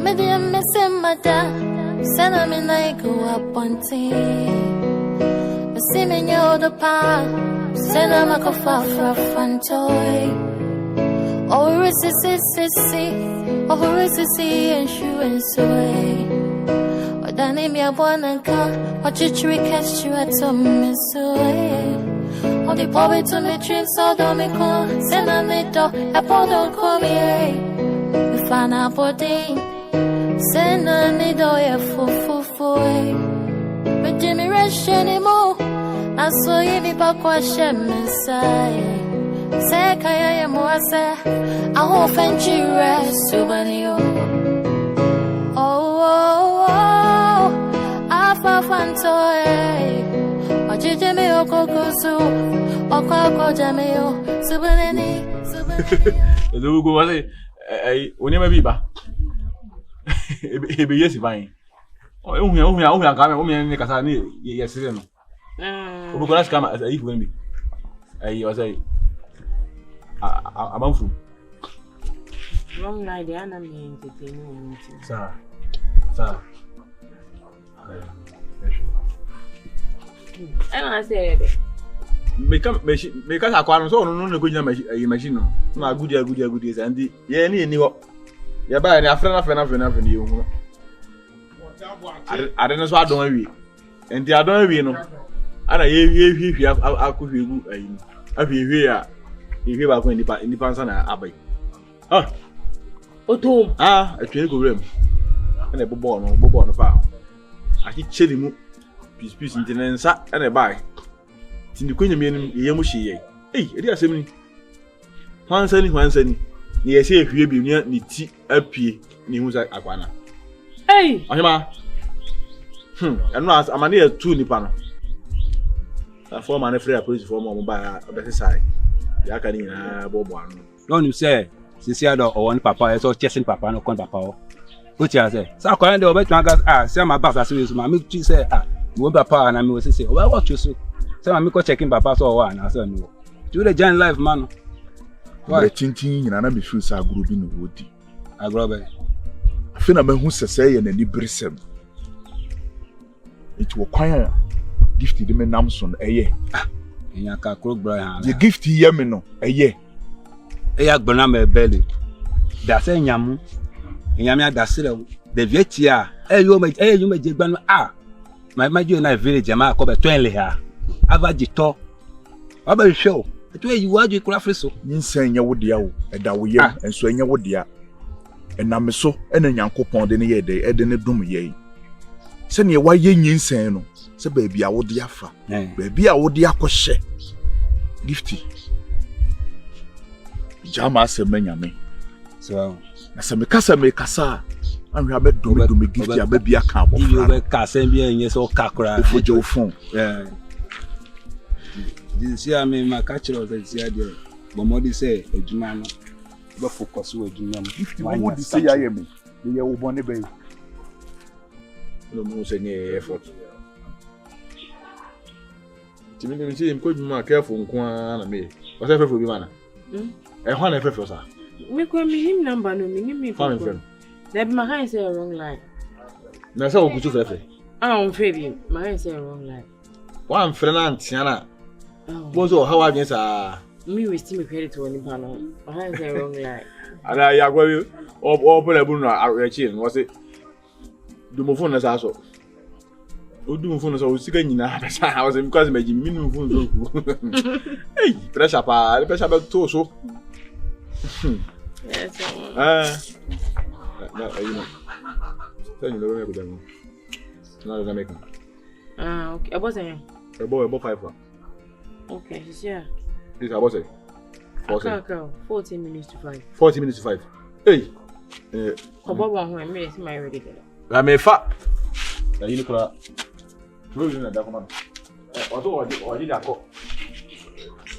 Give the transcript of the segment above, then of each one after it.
Media missing my dad, send them in like go up on team. See me near the park, send them a coffee for a fun toy. Oh, Asisi, and shoe and soy. Or the name ya born and come, what you trick catch you at some miss. Or the poet to me drinks, so don't me call, send a little, a pot don't call me. We find a body, send a little, a full. But Jimmy Rush anymore. I saw you be back question Messiah. Say, Kaya Moasa, I hope and you rest, Subanio. Oh, I found toy. Or Jimmy or Cocosu, or Coco Jameo, Subani. The Lugo was a whenever be back. He be yes, fine. Oh, I'm coming, only Casani, yes, who could ask come as if will be. I was a mouthful. Wrong night, I mean, entertaining. Sir. And I said, because I can't so no good machine. No good years and the any what you're buying a friend you. I don't know what I don't know. And the other know. And I could be here. You hear about independence and Abbey. Ah, a train go rim and a bobo on the farm. I keep chilling piece in sat and a buy. Tin the queen of Yamushi. Eh, it is a one sunny. Near say if you be near the tea up here, news like Aquana. Hey, and not I'm near 2 Nipano. A former afraid police for more by a better side. Yakanina Bobo. Don't you say, Sisiado or one papa, so chasing papa no con papa. Which I say, so I the over to say my bath as my milk say, you papa and I was say, well, what you so? So I'm checking papa so one. I said, no. Do the giant life, man. Why, Tintin and I'm sure I grew in the wood. I grow it. I feel I'm who say and any brism. It will choir. Gifty the men Namson a year. In your car, crook, Brian. The Gifty Yamino a year. A yak boname belly. That's a yamu. In Yamia Dasilo. The Vietia. You may jibban. My dear, I village, and I cover 20 here. Avagito. How about show? But where you are, you craft so. You say you would yell, and that we are, and swing your wood ya. And I'm so, and a young coupon in a year, they add in a doom ye. Send you why ye saying. So baby, I would yafa. Baby, I would yakoshe. Gifty. Jama se menyame. So, na se mekasa mekasa. And we have do me Gifty, a baby a cabo. You will cast and be in yes or cacra for your phone. Yeah. This year, I mean, my catcher of the idea. But Modi say, a Jumano, but focus with you. If you want to say, I am the year of Bonnie Bay. No more any effort. Timmy, see him could be more careful and me. Whatever will be manner. And one effort, sir. Make me number no me friend. That my hand say a wrong line. Now, so good to say. I'm afraid my hand say a wrong line. One friend, Tiana. Was all how I guess me with Timmy credit to any panel. My hand say a wrong line. And I go all put a chin, was it? Do my phone as also. Who do phone as I was singing in a house and because making minimum phone. Hey, pressure about torso. Yes, you know. Tell you the way with them. Not gonna make them. Okay, I was saying. A boy about 5. Okay, yeah. This I was saying. 14 minutes to 5. 40 minutes to 5. Hey. About 1 minute, my ready there. I may fat. You look at that document. Or did I call?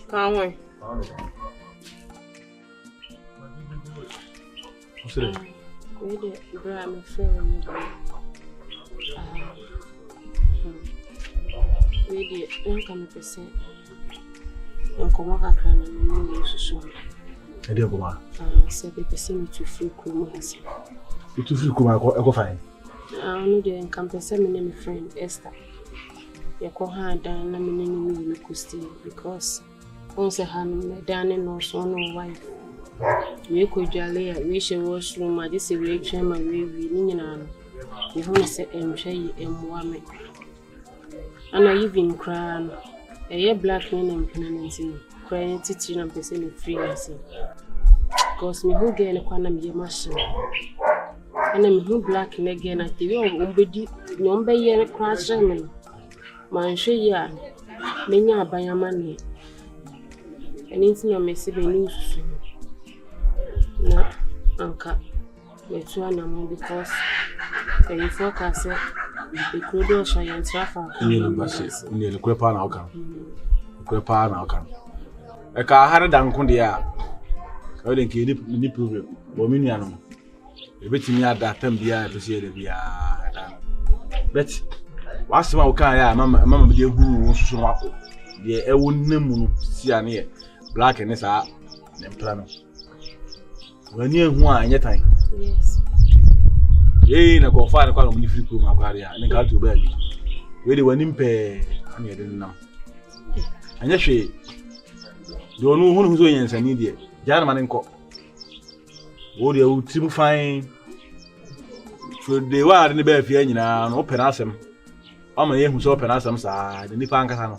Can't wait. What's it? Wait, I'm afraid. Wait, don't come to say. I'm going to cry and I'm so. I do go on. Said the person to feel cool. Itu free kuma eko fine. No dey encompass me name friend Esther. You call her down na me name Macus because once han down no so no wife. We could jolly we should washroom I just we try my way ni nyina no. You want say hwɛ emwame. And I even cry. A black man and penalty. Crying teaching and person free as because me who get a quantum ye machine. And I'm who black and again at the way number yen crash me. Man, she ya. Many by a money. And it's no messy news. No, uncle. Let's run a because the forecast the crudo shy and traffic. Nearly crepa now come. Crepa now come. A car had done Condia. I didn't keep any problem. Bominian. Everything at that time, be appreciated. But what's my car? Mamma, dear, who wants to walk? The own name, see, black and this are them. When you want your time. Yes. Na go far kwa mu free room akwaria na ka to bed we dey wani mpe na ye den nam anya hwe de onu hunu so yensani de jana man nko wo de utim fine so de wa de be afia nyina no opena asem o ma ye hu so opena asem sa de nipa ankasa no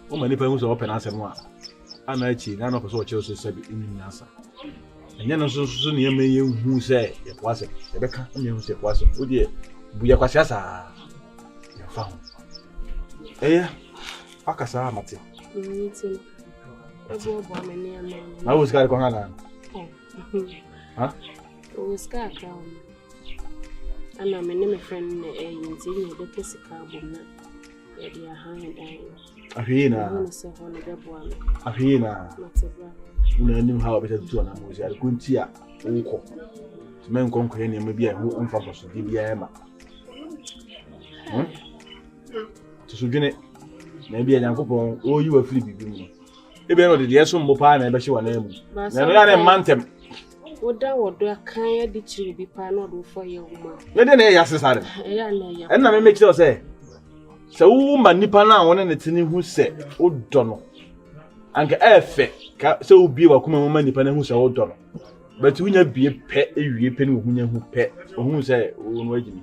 o ma nipa hu so opena asem a ana chi na no ko so che so sabi inu asa enya no so ne yema ye hu se ye kwase ye beka me hu se kwase o de buya kwase asa ya fa ho akasa mate Meeting. Ebo bo amani ama. na wo ska ko hala ha O ska ka o. Ana me ne me friend na yinti ne de kesika bom na. Ya dia han dan. afina Ni se ho ne de bo am. afina Matebra. una nim ha obeta tu na mo zi ar kunti a wo men konko ye ne me bia hu onfa so di bia ma to dwene na bia nyankopon o yi wa firi bibi mu ebe no de yeso mbo pa na ebe hye wa na mu na no ya ne mantem Woda wodo kan ya di chiri bi pa na do fo ye wuma. me de na ya sesare Ya na ya. en na me make sure say wo ma nipa na won ne tini hu se o do no anka efe ka se wo bie wa kuma mo ma nipa na hu se o do no but wunya bie pe ewie pe ni wo hunya hu pe o hu se wo no agini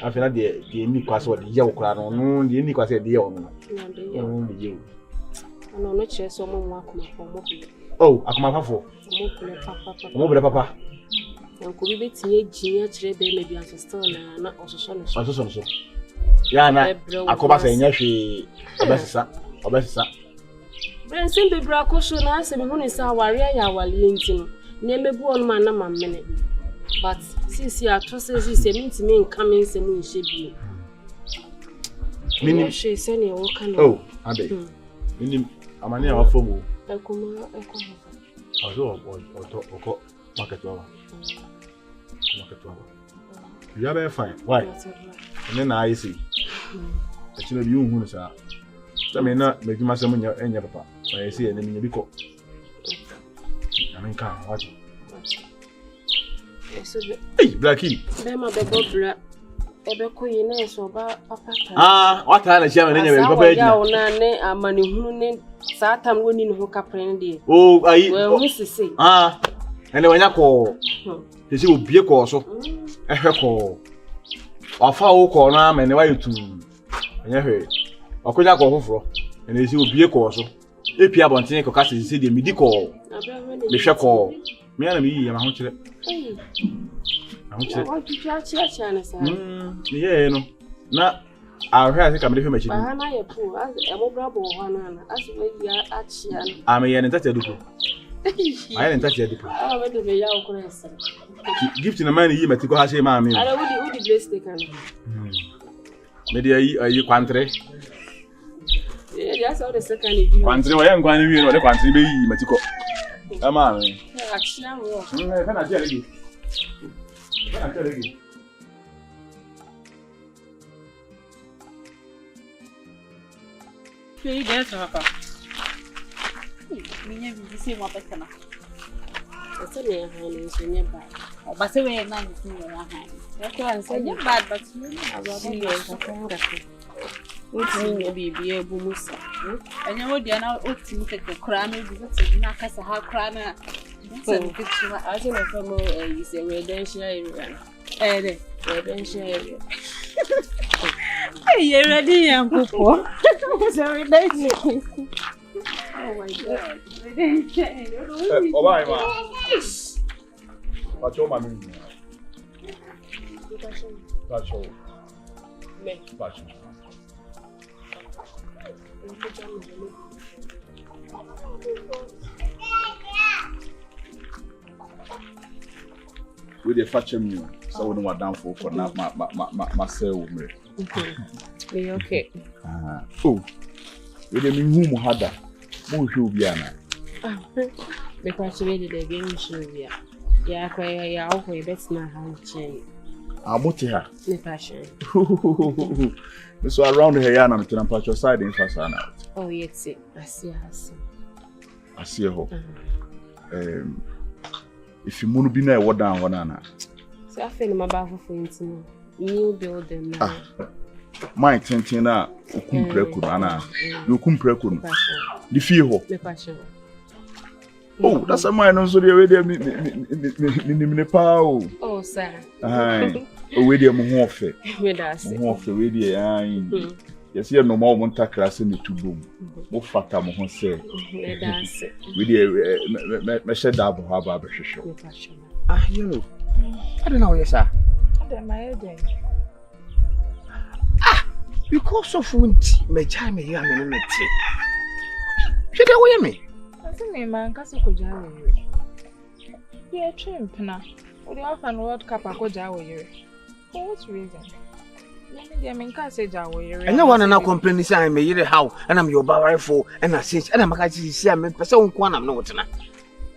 afina de ni kwase wo de ye wo kra no no de ni kwase de ye wo no no de ye Ano no chere so mo nwa akoma fo mo bi. oh akoma fafo Mo kule papa. mo bere papa Yanko bi betie ginya chere be me bi ancestor na ososo no so. aso so ya na akoba se nya hwe obesisa Ben sim be bra ko so na ase me hu ni sa aware ya awale nti no na mebu onu ma na ma mene but sisi atrose sisi minti me nka me nse mu nhye bi minim she se ne wo kana oh abe minim amani a wafo mu ekoma azo oko market wa you are fine why and na I see actually you hu no sa so me na meduma se munya enya papa I see ene minya biko amen kan what so hey Blackie be ma be bobra ebe ko yi na so ba papa ta what na chia me nya be papa ejina ya ona ne amani hunu ne sa tam woni ne ho kapre ne de oh ayi we hu sisi ene wanya ko sisi obie ko so ehwe ko afa wo ko na me ne wa yutu enya hwe akonya ko foforo ene sisi obie ko so epi abonten ko kase sisi de midi ko me hwe ko me na me yi ma ho kire wa chia na sa ye no na ahwe ase ka me hwe machi ba na ye pu e mo bra bo ho na aso we ya achia ame ye ne tata duko aye ne tata duko we de be ya okura ese gift na man yi mati ko ha se ma me ara wudi bless the can me de ayi kwantre ya so the second you kwantre wa ye nkwan ni wi no de kwantre be yi mati ko ama me achia wo kana je legi kana je legi Fei dessa, rapaz. Minha vida se uma pequena. ese ne ha ni so nye ba But say we man is no one hand. That's why I said You bad, but you know about what's me be able musa. and you would now ultimate the crime because na kasa ha crime na. So I say my family is a residential area. Residential area. Hey, you ready, Uncle Paul? It's a residential. Oh my God. Oh, bye, ma. What's your money? That's all. Me. That's all. We dey fetch me, so we don't want down for now. My sell with me. Me okay. Oh, we dey me who had that. Who should be ana? Because we did the game show here. Yeah, quite ya okay, bet na hand chain. Amote her. Me passion. So around here, I'm to the patch side in Fasana. Oh, yes, I see her. I see her. If you want to be near, what down one anna. So I feel my bath for instance. New building now. My tentina, Ukumprekunana. You Kumprekun. The feel. Me passion. Oh, that's a mine on so the way there. Me pow. Oh, sir. Aye. We dey mo ho ofe. We da se. Mo ho ofe we dey ayin. Yes, you no more want takra se ne tubom. Mo fata mo ho se. We da se. We dey me shed up ha ba be hwehwe. We passion. Ah, you know. I don't know, yes, sir. I don't mind. Because of winti, me jai me ya me me ti. She dey wear me. I say me man kasi ko jawe yire. Yeah, trimp na. We dey often World Cup ko jawe yire. For what reason? Me dey me can say jawe yire. And no one na complain say me yire how and I'm your boy for and I say and I'm ka see me pese won na no wotena.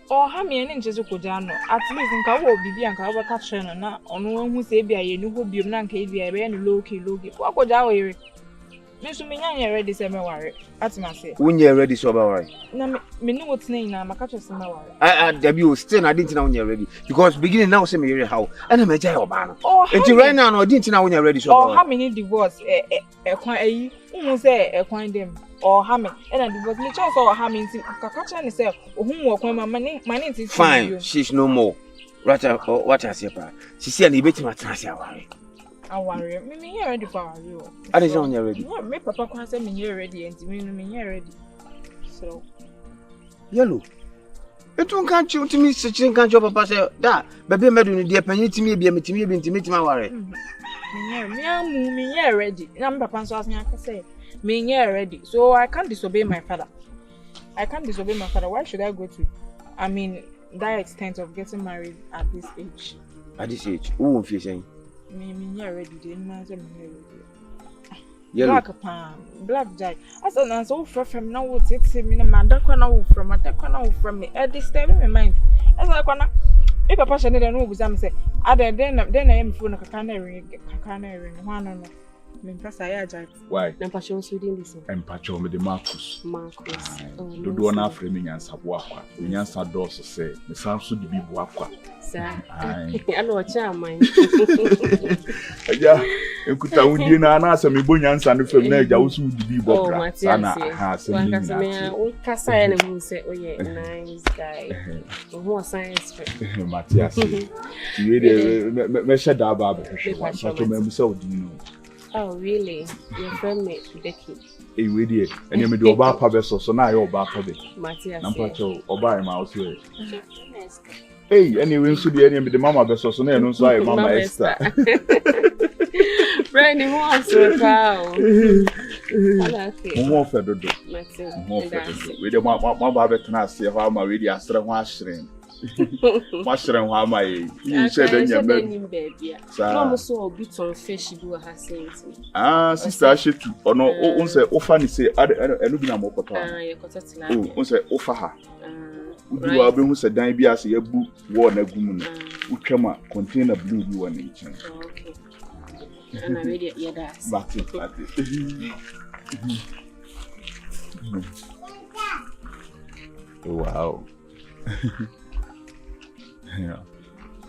Oh, ha me eni nchezo ko ja no. At least nka wo bibi anka wo ka tre no na ono hu say bia ye nu ho biom na nka bia be no low key. Wa ko jawe yire. Me so me nya ready say me ware. Atima say. Unye ready so ba ware. Na me no wotena ina maka che say me ware. Debi o still na didn't na unye ready because beginning now say me yire how and me jai oba no. Oh, until right now no didn't na unye ready so ba. Oh, how many divorce ekwan ayi hu say ekwan dem. Or ha me and divorce me chance or ha me nti kakacha ne say ohun wo kwan mane nti. Fine, she's no more. What I say pa. She say na ibeti matrasi aware. Aware. Me here ready for aware. I dey on ready. Yeah, me papa kwan say me here ready and me here ready. So yellow. It won't catch you to me searching can't your papa say that baby medu ni dey penny to me be me aware. Me here ready. Na me papa so ask me say me here ready. So I can't disobey my father. Why should I go to that extent of getting married at this age? At this age, who won't feel saying? Me here ready. Didn't man say me here ready. Yellow. Black Jack. I said, I'm so from now. What's it? Me, man, that corner from me. It disturbs my mind. I said, "Corner." If Papa should know, we say, then I am phone a canary. One no. Me pass I Jack. Why? Na passion Sweden this. Empacho me the Macus. Oh. Do na framing and sabwakwa. We nyansa doors say, me sanso di bi bwakwa. Sir. I know what you mind. Ja, ekuta undie na na asa me bo nyansa no fam na ja wo su di bi bokra. Sana ha se ni na. We kasa ya na mu say, "Oh yeah, nice guy." Who science friend. Matthias. You dey me shed da ba hwehwe. So me mu say odi no. Oh really? Your friend me Becky. Eh we dey. Ene me do oba pa be so na ya oba pa be. Matthias. Na mpacho oba ma o so. Hey, anyway, so the enemy the mama be so na eno so ay mama Esther. Friend, who wants to cow? Mo fe dodo. Mo fe dodo. We dey ma ba be tena ase ho ama we dey asre ho ahyiren. Mo ahyiren ho ama yi. You say den ya me. No mo so obi ton fish do ha senti. Ah, sister Ashetu. Ono o say ofa ni say enu bi na mo koto. Ah, ye koto tila. O say ofa ha. Udu wa be hu say dan bi ase ya bu wo na gum no. Utwam a container blue bi wo na ichen. Okay. And I ready yeah that. Bati. Wow. Yeah.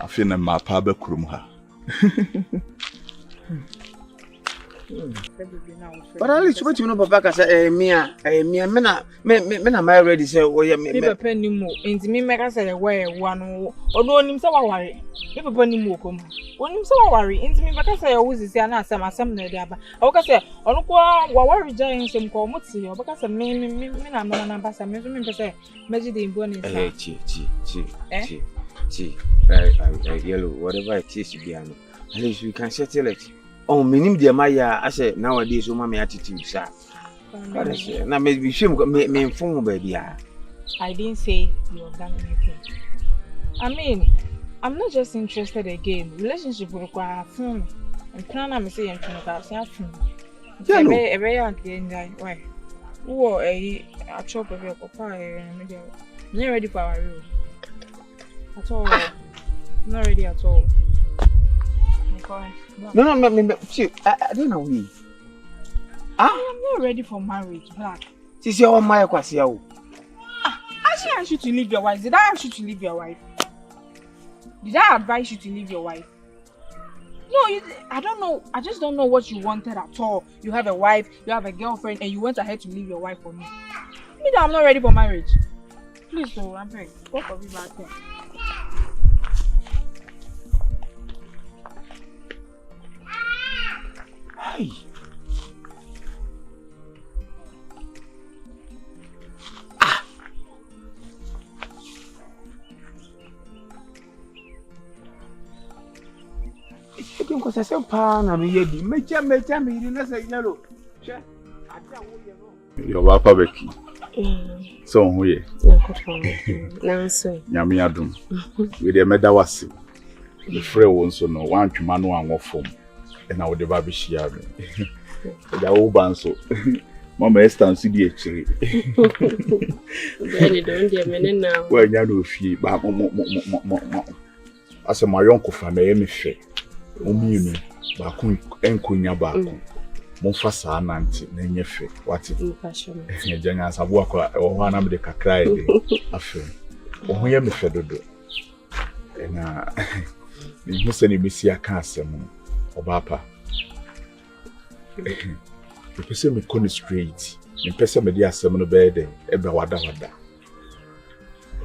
Afi na mapa ba kurum ha. But at least what you know about Papa say me na my ready say me papa ni mo enti me meka say we one odo onim say waware me papa ni mo kom onim say waware enti me meka say wo sisi na asem na dey aba o ka say onu ko waware jai nsem ko mo ti o ka say me na mama na ba say me so me say meji dey mbo ni say I yellow whatever it is to be at least we can settle it. Oh, minim de maya I say nowadays so my attitude sir. Now maybe shame me inform baby. I didn't say you have done anything. I mean, I'm not just interested again. Relationship require fun. And plan I'm saying to say fun. Yeah, no. Why? Who a chop of your papa and not ready for our real. At all. Not ready at all. No, see, I don't know we. I am not ready for marriage, Black. This your my kwasiao. I asked you to leave your wife. Did I ask you to leave your wife? Did I advise you to leave your wife? No, I don't know. I just don't know what you wanted at all. You have a wife, you have a girlfriend, and you went ahead to leave your wife for me. Me that I'm not ready for marriage. Please, so I'm begging. Go for me back there. Hey. Because I said, "Pan, I'm here. Make me. You know, say yellow. Your papa Becky. So who ye? Nancy. Nyame adum. We dey meda wase. The frɛ won so no wan twema no anwo fom. And I would never be share me. The old banso. Mama Esther and see the actually. Then don't get me now. Well, you know, she, but as a my uncle for me, fair. Omuni, Bakun, and Kunya Baku. Monfasa Nanti, Nenyefe, what it? Jangas, I walk or one of the cacry. I feel. Oh, hear me fedo. And you send me see a castle. Obapa. The person me come straight. The person me dey asem no bed ebe wada.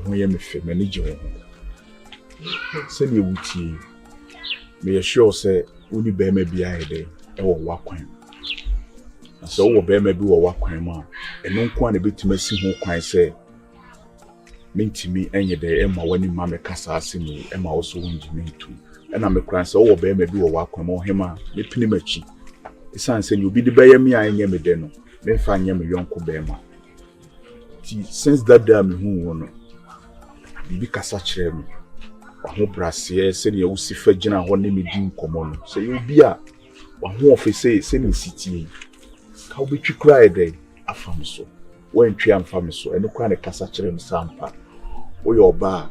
Who ye me fe manage won. Say me wuti. Me sure say uni be me bia here e wo wakwan. So wo be me bi wo wakwan ma. Eno nko an betuma si ho kwan say mentimi enye de e ma wani ma me kasa asemi e ma wo so wonji mentu. And I'm a cran so over baby do a walk on him, me pinimachi. The son said, you'll be the bay me, I am a deno. Then find yam a young Kubema. Since that damn who won, be such a me. I hope Brassier said you will see Fajina one name in common. So you'll be a one of say, send me city. How be you cry a day? A fam so. When triumph fam so, and no kind of Cassachere Sampa. Or your bar,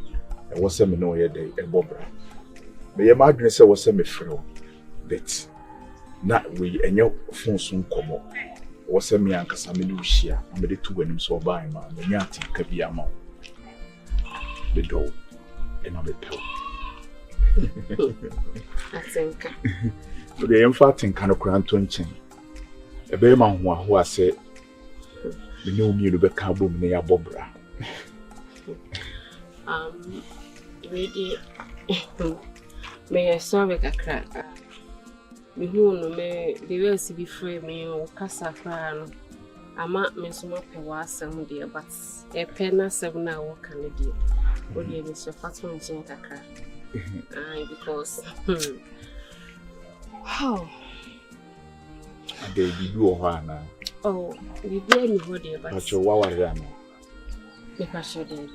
and was a no day, and Bobra. Me ye madwene se wo se me frɛ bet na we enyo phone so nkomo wo se me ankasa me ne uhia me de to wanim so ba ma me nya atinka bi ama be do ena be pew atinka so de yem fa atinka no kura nto nchen e be ma ho aho ase me ne omi no be ka bom ne ya bobra really me sorry kakra me hu no me the way see before me o kasa fra no ama me so ma pe wa asem de but e pe na asem na wo kan de o de me so fatu nchen kakra because how ade bibi wo ho ana oh bibi ni ho de but acho wa ware ana me pa sho de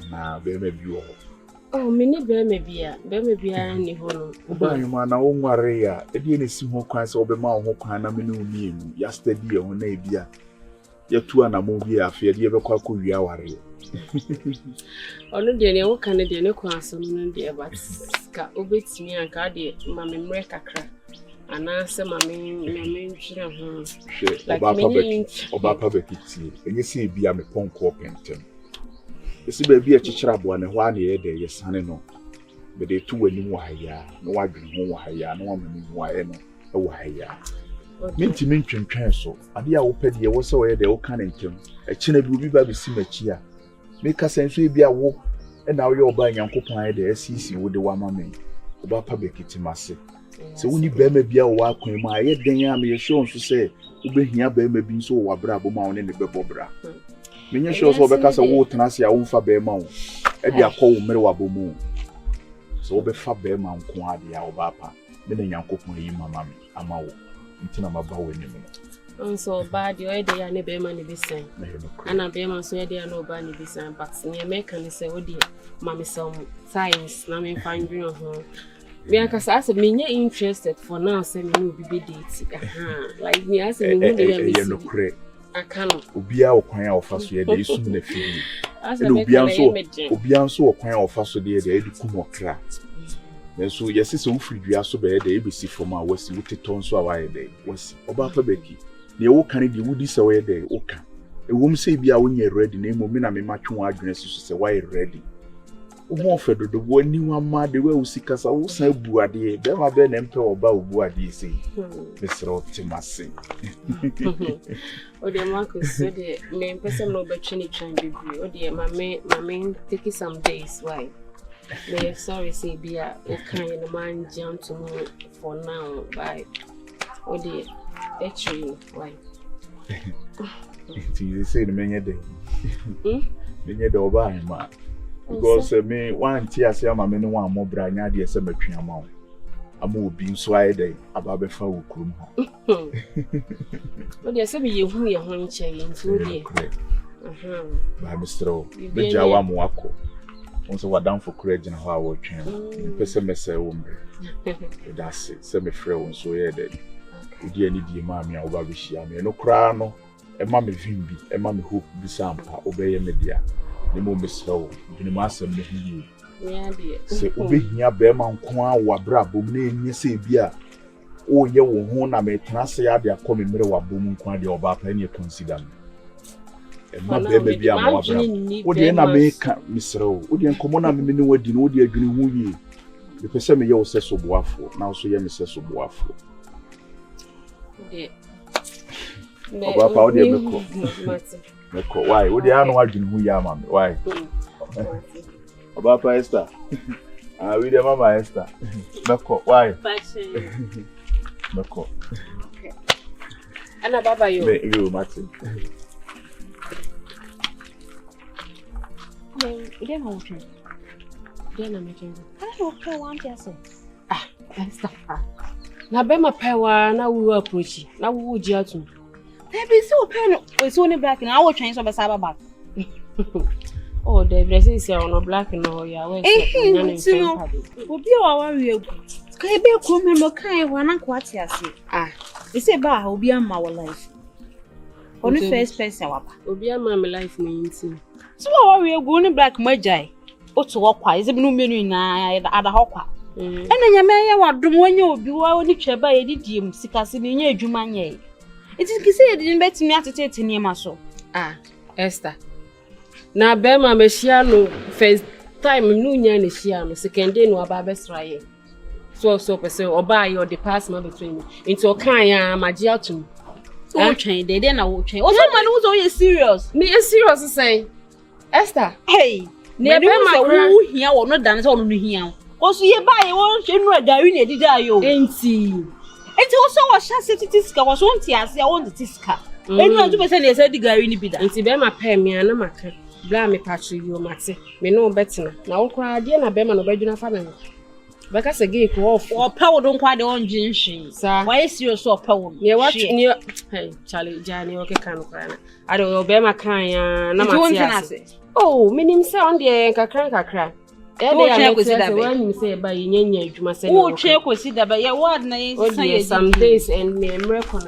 ana be me bi wo oh, mini be me bia ni ho no. Ba you man na wo nware ya, e de ne si ho kwan se wo be ma wo ho kwan na me no mi enu. Ya study e ho na e bia. Ya tu ana mo bia afi de be kwa ko wia ware. Ono de ne wo kan de ne kwan so no de but ka obetimi anka de ma me mre kakra. Ana se ma me ntwire ho. Oba pa Becky. Enye se bia me ponko pentem. Esi baby a chichira bo ne ho ana ye de ye sane no but they two wani wa ya no wa dwene ho wa ya no wa mani wa e no wa ya minti twentwen so ade a wo pede ye wo se wo ye de wo kan ntem e kina bi obi ba be si machi a make sense e bi a wo e na wo ye oba Nyankopɔn e de Asisi wo de wa mama oba pa Becky timase se woni be ma bi a wo akwan mu a ye den a me ye show nso se wo be hia be ma bi nso wo wabra bo ma wo ne be bobra menye show so be ka se wo tena se a wo mfa be ma wo e de akọ wo mere wa bo mu so wo be fa be ma nko ade a wo ba pa me ne Nyankopɔn yi mama me ama wo ntina ma ba wo ni mu so bad you dey ya ne be ma ne be sen ana be ma so dey ya no ba ne be sen but ne make can say wo dey mama some science na me find you ho because I said me interested for now say me no be date like me as me no dey me I can't obia okwan a ofa so ye dey sum na fie and obia nso okwan a ofa so dey dey kum okra so yes so wo free dua so be dey ebisi from a wasi wuteton so a wa dey wasi oba pa Becky ne wo kan dey wudi se we dey wo kan e wo mse bia wo nye ready na emo me na me matwe wo adwene so se why ready wo fedo do wo ni wa ma de we usikasa wo san bu ade be ma be na mpe oba obu ade sei besro timase o de Macus so de me person no be chini chan bibi o de mame take some days why me sorry say bia o kan no man jam to me for now bye o de actually why you say the menye de menye de oba ma because me one tia say ama me no one mo bra nya de se matwe ama wo ama obi nso aye dey aba be fa wo kurum ha o de se be yehu ye ho nche ye nti de ba mistro be jawa mo akọ onso wadam for courage na ho a wo twen pese mese wo mbre that's it se me frɛ wo nso ye dey odi ani die ma me a wo ba be hia me no kra no e ma me vimbi e ma me hope bi sampa obeye me dia ne mo mesro bini ma asem ne hiye ya de se obehia be ma nko a wabra bom na enye se bia o ye wo ho na me tena se ya de akọ me mere wabom nko a de oba pa ne consider me e ma be me bia ma wabra o de na me ka mesro o de nkomo na me ne wadi no o de adwene hu yi de pese me ye wo se so boafo na so ye me se so boafo de oba pa o de meko meko why o de anu adwene hu ya ma me why oba pa Esther we de mama Esther meko why meko okay ana baba yo me you Martin ide na wuce ide na meje ana no pe wan ti ase Esther na be ma pewa na wu approach na wu ji atu Baby, so pen it's only black and I will change over cyber back. Oh, the dress is on black and all ya way. Will be our real. Can you be a cool member? Can you want to watch you? They say bar will be on my life. Only first person, will be on my life means. So, we are going black Magi. What's walk? Is it no meaning at the hopper? And then you may have done when you will be only chair by a didium, Sikasi, near Jumanye. It is said didn't bet me at it near my soul. Esther. Now, Bema Meshiano, first time no yan Shiano, second day no about best right. So, person, or buy your department between me into a kind magia to me. Oh, train, they then I will change. Oh, someone who's always serious. Me is serious to say, Esther. Hey, near Bema, who here or not dance on me here. Also, you buy one, you know, Darina did I, ain't he? It also was chassis tiska was one tia say I want the tiska. Anyone to say said the guy ni bida. Nti be ma pay me ana maka. Bla me patri you mate. Me no betina. Na wo kra de na be ma no badwuna fa me. Beka se gay ko off. O pa wo don kwa de on jinshi. Why serious so pa wo. Ne what ni hey Charlie Jani o ke kan kra na. Ade o be ma kan ya na mate. Oh, me nim say on de kakra. Say by Yenya, you must say, oh, check with it, but your word, some days and me, American,